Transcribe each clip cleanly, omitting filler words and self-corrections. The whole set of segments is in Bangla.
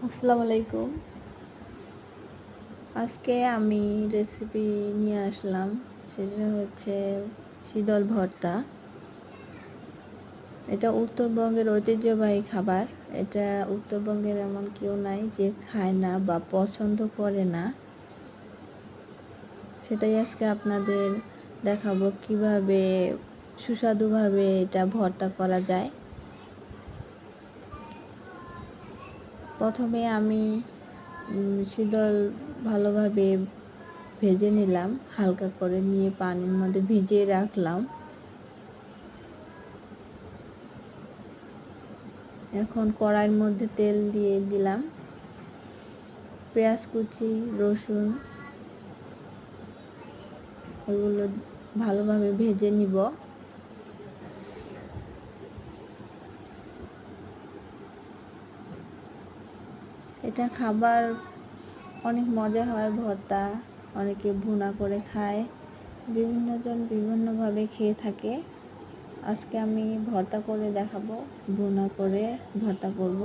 আসসালামু আলাইকুম। আজকে আমি রেসিপি নিয়ে আসলাম, সেটা হচ্ছে শীতল ভর্তা। এটা উত্তরবঙ্গের ঐতিহ্যবাহী খাবার। এটা উত্তরবঙ্গের এমন কেউ নাই যে খায় না বা পছন্দ করে না। সেটাই আজকে আপনাদের দেখাবো কিভাবে সুস্বাদুভাবে এটা ভর্তা করা যায়। প্রথমে আমি শীতল ভালোভাবে ভেজে নিলাম, হালকা করে নিয়ে পানির মধ্যে ভিজিয়ে রাখলাম। এখন কড়াইয়ের মধ্যে তেল দিয়ে দিলাম, পেঁয়াজ কুচি, রসুন এগুলো ভালোভাবে ভেজে নিব। এটা খাবার অনেক মজা হয় ভর্তা, অনেকে ভুনা করে খায়, বিভিন্নজন বিভিন্নভাবে খেয়ে থাকে। আজকে আমি ভর্তা করে দেখাবো, ভুনা করে ভর্তা করব।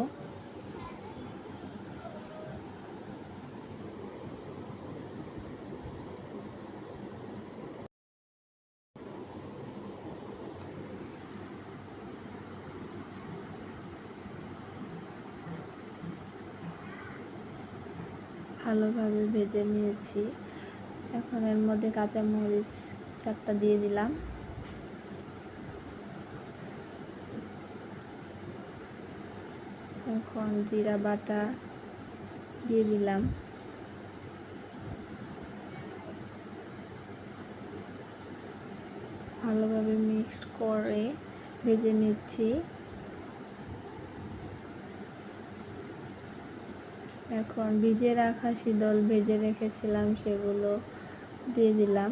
ভালোভাবে ভেজে নিয়েছি। এখন এর মধ্যে কাঁচামরিচ 4টা দিয়ে দিলাম। এখন জিরা বাটা দিয়ে দিলাম। ভালোভাবে মিক্সড করে ভেজে নিচ্ছি। এখন ভিজে রাখা শীতল ভেজে রেখেছিলাম সেগুলো দিয়ে দিলাম।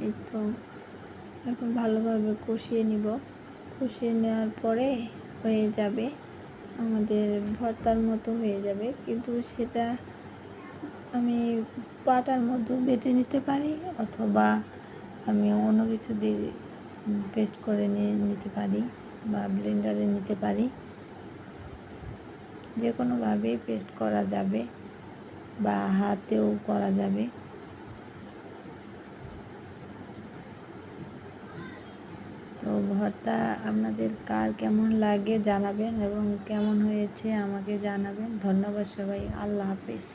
এই তো এখন ভালোভাবে কষিয়ে নিব। কষিয়ে নেওয়ার পরে হয়ে যাবে, আমাদের ভর্তার মতো হয়ে যাবে, কিন্তু সেটা আমি পাটার মধ্যে বেটে নিতে পারি, অথবা আমি অন্য কিছু দিয়ে পেস্ট করে নিতে পারি বা ব্লেন্ডারে নিতে পারি। যে কোনোভাবেই পেস্ট করা যাবে বা হাতেও করা যাবে। তো ভর্তা আপনাদের কার কেমন লাগে জানাবেন এবং কেমন হয়েছে আমাকে জানাবেন। ধন্যবাদ সবাই। আল্লাহ হাফেজ।